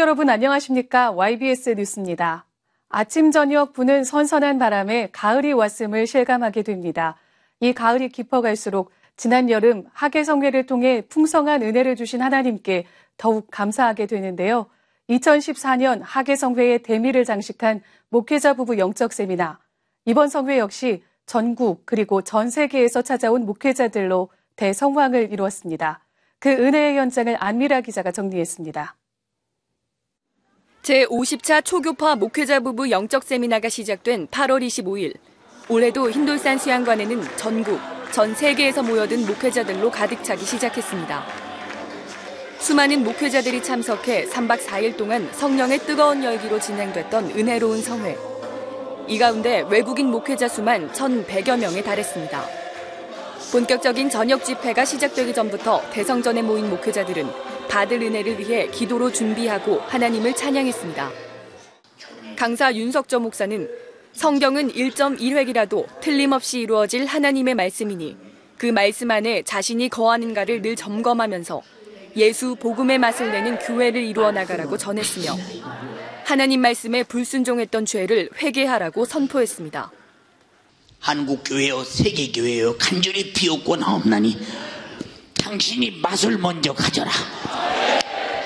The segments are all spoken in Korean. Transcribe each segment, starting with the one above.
여러분 안녕하십니까? YBS 뉴스입니다. 아침 저녁 부는 선선한 바람에 가을이 왔음을 실감하게 됩니다. 이 가을이 깊어갈수록 지난 여름 학예성회를 통해 풍성한 은혜를 주신 하나님께 더욱 감사하게 되는데요. 2014년 학예성회의 대미를 장식한 목회자 부부 영적 세미나. 이번 성회 역시 전국 그리고 전 세계에서 찾아온 목회자들로 대성황을 이루었습니다. 그 은혜의 현장을 안미라 기자가 정리했습니다. 제50차 초교파 목회자 부부 영적 세미나가 시작된 8월 25일. 올해도 흰돌산 수양관에는 전국, 전 세계에서 모여든 목회자들로 가득 차기 시작했습니다. 수많은 목회자들이 참석해 3박 4일 동안 성령의 뜨거운 열기로 진행됐던 은혜로운 성회. 이 가운데 외국인 목회자 수만 1,100여 명에 달했습니다. 본격적인 저녁 집회가 시작되기 전부터 대성전에 모인 목회자들은 받을 은혜를 위해 기도로 준비하고 하나님을 찬양했습니다. 강사 윤석조 목사는 성경은 1.1획이라도 틀림없이 이루어질 하나님의 말씀이니 그 말씀 안에 자신이 거하는가를 늘 점검하면서 예수 복음의 맛을 내는 교회를 이루어 나가라고 전했으며 하나님 말씀에 불순종했던 죄를 회개하라고 선포했습니다. 한국 교회여 세계 교회여 간절히 비옵고 나옵나니 당신이 맛을 먼저 가져라.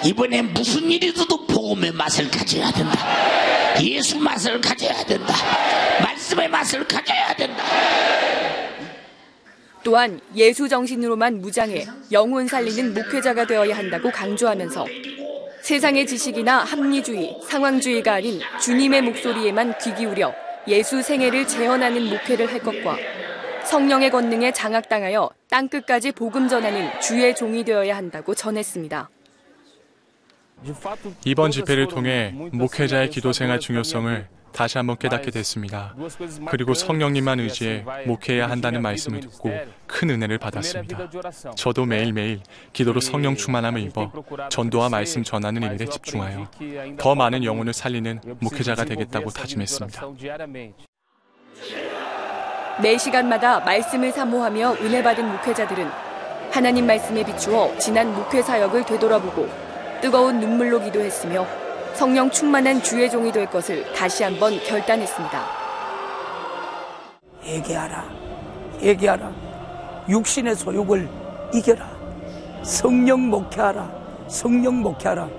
이번에 무슨 일이 있어도 복음의 맛을 가져야 된다. 예수 맛을 가져야 된다. 말씀의 맛을 가져야 된다. 또한 예수 정신으로만 무장해 영혼 살리는 목회자가 되어야 한다고 강조하면서 세상의 지식이나 합리주의, 상황주의가 아닌 주님의 목소리에만 귀 기울여 예수 생애를 재현하는 목회를 할 것과 성령의 권능에 장악당하여 땅끝까지 복음 전하는 주의 종이 되어야 한다고 전했습니다. 이번 집회를 통해 목회자의 기도 생활 중요성을 다시 한번 깨닫게 됐습니다. 그리고 성령님만 의지해 목회해야 한다는 말씀을 듣고 큰 은혜를 받았습니다. 저도 매일매일 기도로 성령 충만함을 입어 전도와 말씀 전하는 일에 집중하여 더 많은 영혼을 살리는 목회자가 되겠다고 다짐했습니다. 매 시간마다 말씀을 사모하며 은혜 받은 목회자들은 하나님 말씀에 비추어 지난 목회 사역을 되돌아보고 뜨거운 눈물로 기도했으며 성령 충만한 주의 종이 될 것을 다시 한번 결단했습니다. 얘기하라. 육신의 소욕을 이겨라. 성령 목회하라.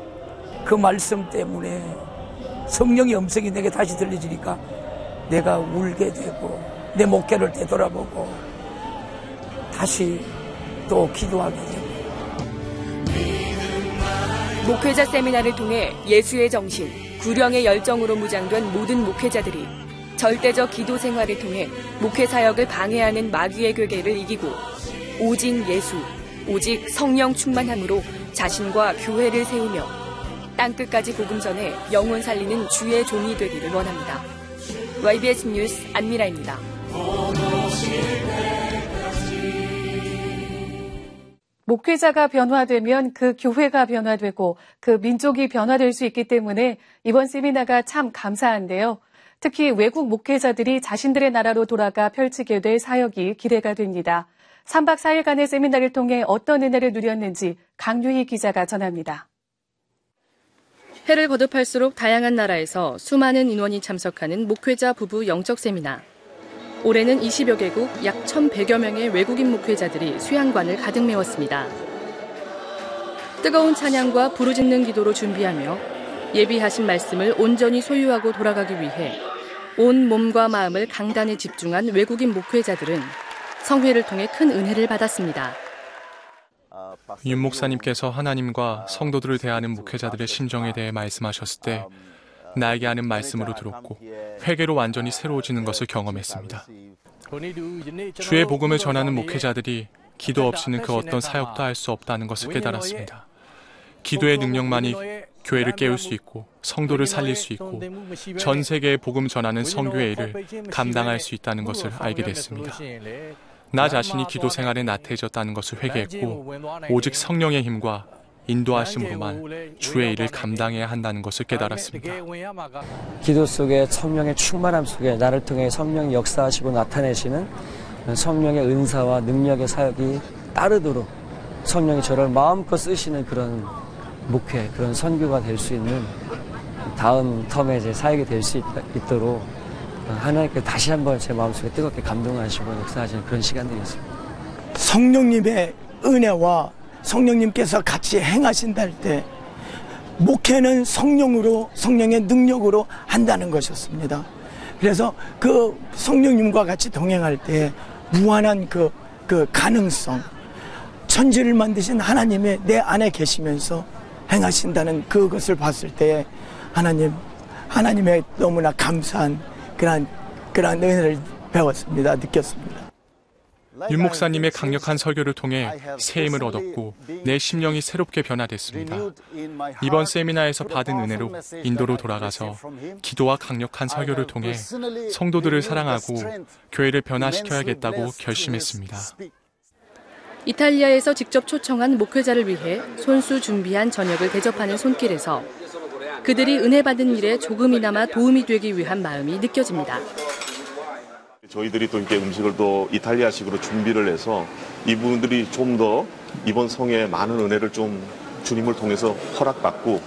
그 말씀 때문에 성령의 음성이 내게 다시 들려지니까 내가 울게 되고 내 목회를 되돌아보고 다시 또 기도하게 되고. 목회자 세미나를 통해 예수의 정신, 구령의 열정으로 무장된 모든 목회자들이 절대적 기도 생활을 통해 목회 사역을 방해하는 마귀의 괴계를 이기고 오직 예수, 오직 성령 충만함으로 자신과 교회를 세우며 땅끝까지 복음 전해 영혼 살리는 주의 종이 되기를 원합니다. YBS 뉴스 안미라입니다. 목회자가 변화되면 그 교회가 변화되고 그 민족이 변화될 수 있기 때문에 이번 세미나가 참 감사한데요. 특히 외국 목회자들이 자신들의 나라로 돌아가 펼치게 될 사역이 기대가 됩니다. 3박 4일간의 세미나를 통해 어떤 은혜를 누렸는지 강유희 기자가 전합니다. 해를 거듭할수록 다양한 나라에서 수많은 인원이 참석하는 목회자 부부 영적 세미나. 올해는 20여 개국 약 1,100여 명의 외국인 목회자들이 수양관을 가득 메웠습니다. 뜨거운 찬양과 부르짖는 기도로 준비하며 예비하신 말씀을 온전히 소유하고 돌아가기 위해 온 몸과 마음을 강단에 집중한 외국인 목회자들은 성회를 통해 큰 은혜를 받았습니다. 윤 목사님께서 하나님과 성도들을 대하는 목회자들의 심정에 대해 말씀하셨을 때 나에게 하는 말씀으로 들었고 회개로 완전히 새로워지는 것을 경험했습니다. 주의 복음을 전하는 목회자들이 기도 없이는 그 어떤 사역도 할 수 없다는 것을 깨달았습니다. 기도의 능력만이 교회를 깨울 수 있고 성도를 살릴 수 있고 전 세계에 복음 전하는 선교의 일을 감당할 수 있다는 것을 알게 됐습니다. 나 자신이 기도 생활에 나태해졌다는 것을 회개했고 오직 성령의 힘과 인도하심으로만 주의 일을 감당해야 한다는 것을 깨달았습니다. 기도 속에 성령의 충만함 속에 나를 통해 성령이 역사하시고 나타내시는 성령의 은사와 능력의 사역이 따르도록 성령이 저를 마음껏 쓰시는 그런 목회, 그런 선교가 될 수 있는 다음 텀에 제 사역이 될 수 있도록 하나님께 다시 한번 제 마음속에 뜨겁게 감동하시고 역사하시는 그런 시간들이었습니다. 성령님의 은혜와 성령님께서 같이 행하신다 할 때 목회는 성령으로, 성령의 능력으로 한다는 것이었습니다. 그래서 그 성령님과 같이 동행할 때 무한한 그 가능성, 천지를 만드신 하나님의 내 안에 계시면서 행하신다는 그것을 봤을 때 하나님의 너무나 감사한 그런 은혜를 배웠습니다. 느꼈습니다. 윤 목사님의 강력한 설교를 통해 새 힘을 얻었고 내 심령이 새롭게 변화됐습니다. 이번 세미나에서 받은 은혜로 인도로 돌아가서 기도와 강력한 설교를 통해 성도들을 사랑하고 교회를 변화시켜야겠다고 결심했습니다. 이탈리아에서 직접 초청한 목회자를 위해 손수 준비한 저녁을 대접하는 손길에서 그들이 은혜 받은 일에 조금이나마 도움이 되기 위한 마음이 느껴집니다. 저희들이 또 이렇게 음식을 또 이탈리아식으로 준비를 해서 이분들이 좀 더 이번 성에 많은 은혜를 좀 주님을 통해서 허락받고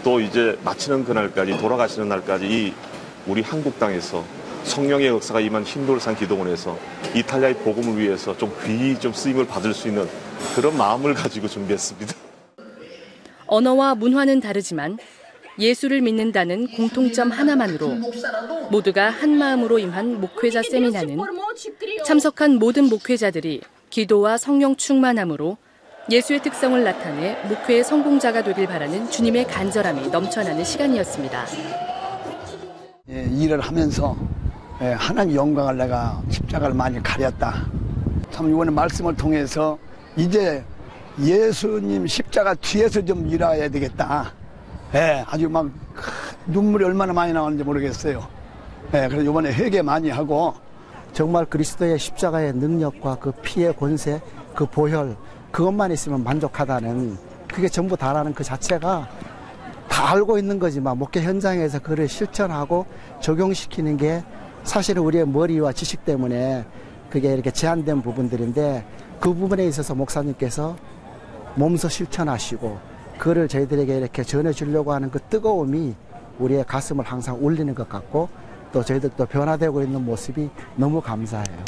또 이제 마치는 그날까지, 돌아가시는 날까지 이 우리 한국 땅에서 성령의 역사가 임한 흰돌산 기도원에서 이탈리아의 복음을 위해서 좀 귀히 좀 쓰임을 받을 수 있는 그런 마음을 가지고 준비했습니다. 언어와 문화는 다르지만 예수를 믿는다는 공통점 하나만으로 모두가 한 마음으로 임한 목회자 세미나는 참석한 모든 목회자들이 기도와 성령 충만함으로 예수의 특성을 나타내 목회의 성공자가 되길 바라는 주님의 간절함이 넘쳐나는 시간이었습니다. 일을 하면서 하나님 영광을 내가 십자가를 많이 가렸다. 참 이번에 말씀을 통해서 이제 예수님 십자가 뒤에서 좀 일해야 되겠다. 아주 막 눈물이 얼마나 많이 나오는지 모르겠어요. 그래서 이번에 회개 많이 하고 정말 그리스도의 십자가의 능력과 그 피의 권세, 그 보혈, 그것만 있으면 만족하다는, 그게 전부 다라는 그 자체가 다 알고 있는 거지만 목회 현장에서 그를 실천하고 적용시키는 게 사실은 우리의 머리와 지식 때문에 그게 이렇게 제한된 부분들인데, 그 부분에 있어서 목사님께서 몸소 실천하시고 그를 저희들에게 이렇게 전해주려고 하는 그 뜨거움이 우리의 가슴을 항상 울리는 것 같고, 또 저희들도 변화되고 있는 모습이 너무 감사해요.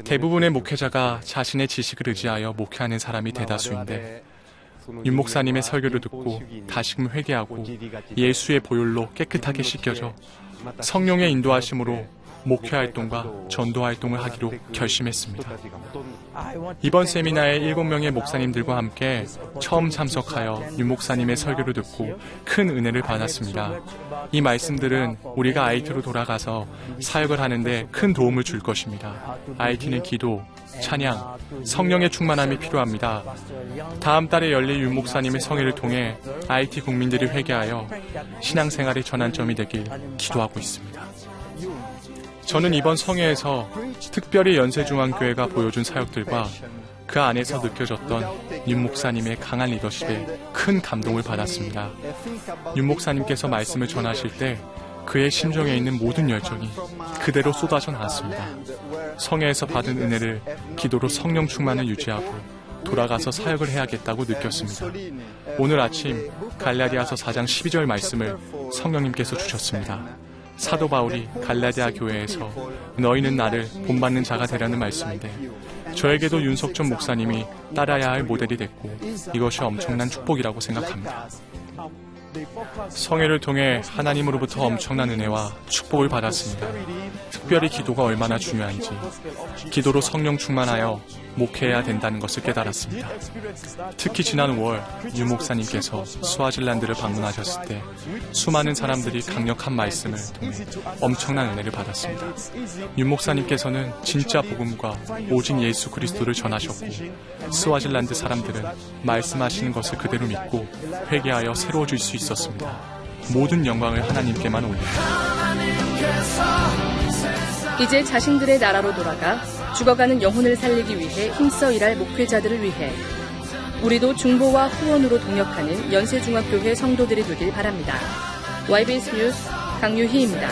대부분의 목회자가 자신의 지식을 의지하여 목회하는 사람이 대다수인데 윤 목사님의 설교를 듣고 다시금 회개하고 예수의 보혈로 깨끗하게 씻겨져 성령의 인도하심으로 목회 활동과 전도 활동을 하기로 결심했습니다. 이번 세미나에 7명의 목사님들과 함께 처음 참석하여 윤 목사님의 설교를 듣고 큰 은혜를 받았습니다. 이 말씀들은 우리가 IT로 돌아가서 사역을 하는데 큰 도움을 줄 것입니다. IT는 기도, 찬양, 성령의 충만함이 필요합니다. 다음 달에 열릴 윤 목사님의 성회를 통해 IT 국민들이 회개하여 신앙생활의 전환점이 되길 기도하고 있습니다. 저는 이번 성회에서 특별히 연세중앙교회가 보여준 사역들과 그 안에서 느껴졌던 윤 목사님의 강한 리더십에 큰 감동을 받았습니다. 윤 목사님께서 말씀을 전하실 때 그의 심정에 있는 모든 열정이 그대로 쏟아져 나왔습니다. 성회에서 받은 은혜를 기도로 성령 충만을 유지하고 돌아가서 사역을 해야겠다고 느꼈습니다. 오늘 아침 갈라디아서 4장 12절 말씀을 성령님께서 주셨습니다. 사도 바울이 갈라디아 교회에서 너희는 나를 본받는 자가 되라는 말씀인데, 저에게도 윤석천 목사님이 따라야 할 모델이 됐고 이것이 엄청난 축복이라고 생각합니다. 성회를 통해 하나님으로부터 엄청난 은혜와 축복을 받았습니다. 특별히 기도가 얼마나 중요한지, 기도로 성령 충만하여 목회해야 된다는 것을 깨달았습니다. 특히 지난 5월 윤 목사님께서 스와질란드를 방문하셨을 때 수많은 사람들이 강력한 말씀을 통해 엄청난 은혜를 받았습니다. 윤 목사님께서는 진짜 복음과 오직 예수 그리스도를 전하셨고, 스와질란드 사람들은 말씀하시는 것을 그대로 믿고 회개하여 새로워질 수 있었습니다. 모든 영광을 하나님께만 올립니다. 이제 자신들의 나라로 돌아가 죽어가는 영혼을 살리기 위해 힘써 일할 목회자들을 위해 우리도 중보와 후원으로 동역하는 연세중학교회 성도들이 되길 바랍니다. YBS 뉴스 강유희입니다.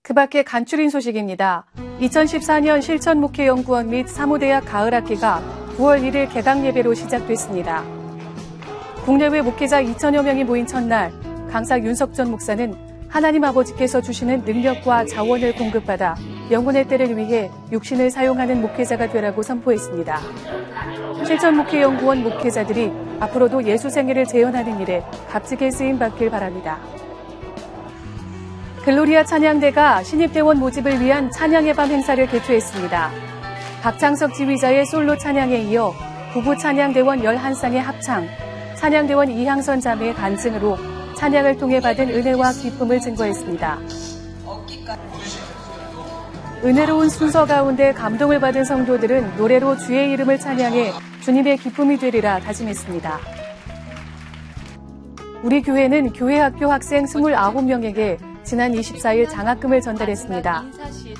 그 밖에 간추린 소식입니다. 2014년 실천목회연구원 및 사무대학 가을학기가 9월 1일 개강 예배로 시작됐습니다. 국내외 목회자 2천여 명이 모인 첫날, 강사 윤석전 목사는 하나님 아버지께서 주시는 능력과 자원을 공급받아 영혼의 때를 위해 육신을 사용하는 목회자가 되라고 선포했습니다. 실천목회연구원 목회자들이 앞으로도 예수 생애를 재현하는 일에 값지게 쓰임받길 바랍니다. 글로리아 찬양대가 신입대원 모집을 위한 찬양의 밤 행사를 개최했습니다. 박창석 지휘자의 솔로 찬양에 이어 부부 찬양대원 11쌍의 합창, 찬양대원 이향선 자매의 간증으로 찬양을 통해 받은 은혜와 기쁨을 증거했습니다. 은혜로운 순서 가운데 감동을 받은 성도들은 노래로 주의 이름을 찬양해 주님의 기쁨이 되리라 다짐했습니다. 우리 교회는 교회학교 학생 29명에게 지난 24일 장학금을 전달했습니다.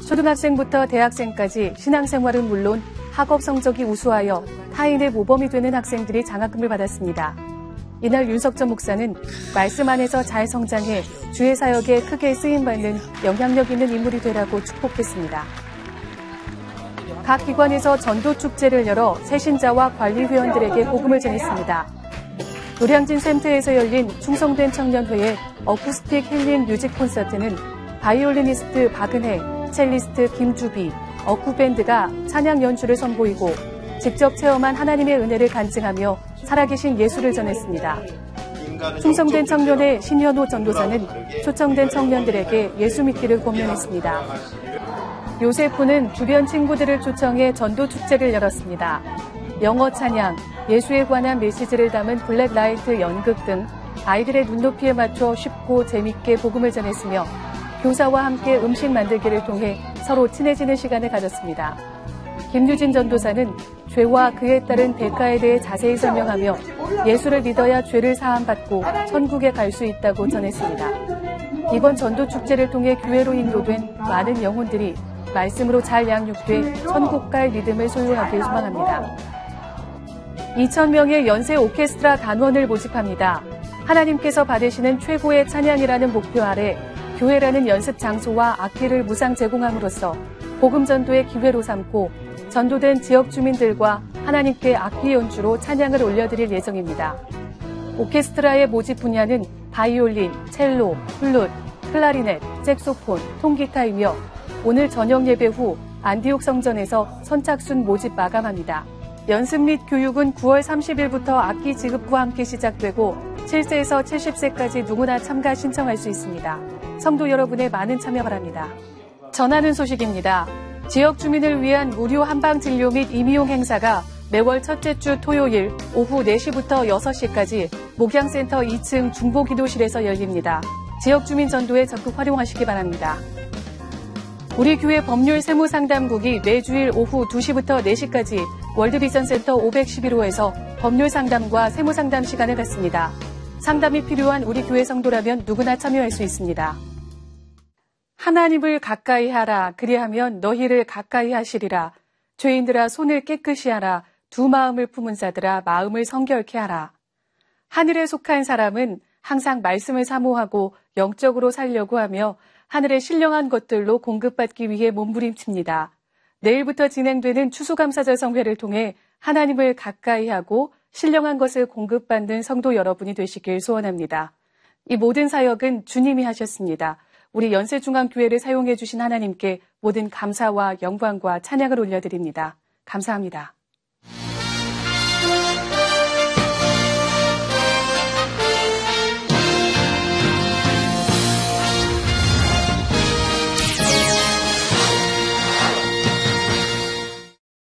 초등학생부터 대학생까지 신앙생활은 물론 학업 성적이 우수하여 타인의 모범이 되는 학생들이 장학금을 받았습니다. 이날 윤석전 목사는 말씀 안에서 잘 성장해 주의 사역에 크게 쓰임받는 영향력 있는 인물이 되라고 축복했습니다. 각 기관에서 전도축제를 열어 새신자와 관리회원들에게 복음을 전했습니다. 노량진 센터에서 열린 충성된 청년회의 어쿠스틱 힐링 뮤직 콘서트는 바이올리니스트 박은혜, 첼리스트 김주비, 어쿠밴드가 찬양 연주를 선보이고 직접 체험한 하나님의 은혜를 간증하며 살아계신 예수를 전했습니다. 충성된 청년의 신현호 전도사는 초청된 청년들에게 예수 믿기를 권면했습니다. 요세프는 주변 친구들을 초청해 전도축제를 열었습니다. 영어 찬양, 예수에 관한 메시지를 담은 블랙라이트 연극 등 아이들의 눈높이에 맞춰 쉽고 재밌게 복음을 전했으며 교사와 함께 음식 만들기를 통해 서로 친해지는 시간을 가졌습니다. 김유진 전도사는 죄와 그에 따른 대가에 대해 자세히 설명하며 예수를 믿어야 죄를 사함받고 천국에 갈 수 있다고 전했습니다. 이번 전도축제를 통해 교회로 인도된 많은 영혼들이 말씀으로 잘 양육돼 천국 갈 믿음을 소유하길 소망합니다. 2,000명의 연세 오케스트라 단원을 모집합니다. 하나님께서 받으시는 최고의 찬양이라는 목표 아래 교회라는 연습 장소와 악기를 무상 제공함으로써 복음 전도의 기회로 삼고 전도된 지역 주민들과 하나님께 악기 연주로 찬양을 올려드릴 예정입니다. 오케스트라의 모집 분야는 바이올린, 첼로, 플룻, 클라리넷, 색소폰, 통기타이며 오늘 저녁 예배 후 안디옥 성전에서 선착순 모집 마감합니다. 연습 및 교육은 9월 30일부터 악기 지급과 함께 시작되고 7세에서 70세까지 누구나 참가 신청할 수 있습니다. 성도 여러분의 많은 참여 바랍니다. 전하는 소식입니다. 지역 주민을 위한 무료 한방 진료 및 임의용 행사가 매월 첫째 주 토요일 오후 4시부터 6시까지 목양센터 2층 중보기도실에서 열립니다. 지역 주민 전도에 적극 활용하시기 바랍니다. 우리 교회 법률 세무상담국이 매주일 오후 2시부터 4시까지 월드비전센터 511호에서 법률 상담과 세무상담 시간을 갖습니다. 상담이 필요한 우리 교회 성도라면 누구나 참여할 수 있습니다. 하나님을 가까이 하라. 그리하면 너희를 가까이 하시리라. 죄인들아 손을 깨끗이 하라. 두 마음을 품은 자들아 마음을 성결케 하라. 하늘에 속한 사람은 항상 말씀을 사모하고 영적으로 살려고 하며 하늘의 신령한 것들로 공급받기 위해 몸부림칩니다. 내일부터 진행되는 추수감사절 성회를 통해 하나님을 가까이 하고 신령한 것을 공급받는 성도 여러분이 되시길 소원합니다. 이 모든 사역은 주님이 하셨습니다. 우리 연세중앙교회를 사용해 주신 하나님께 모든 감사와 영광과 찬양을 올려드립니다. 감사합니다.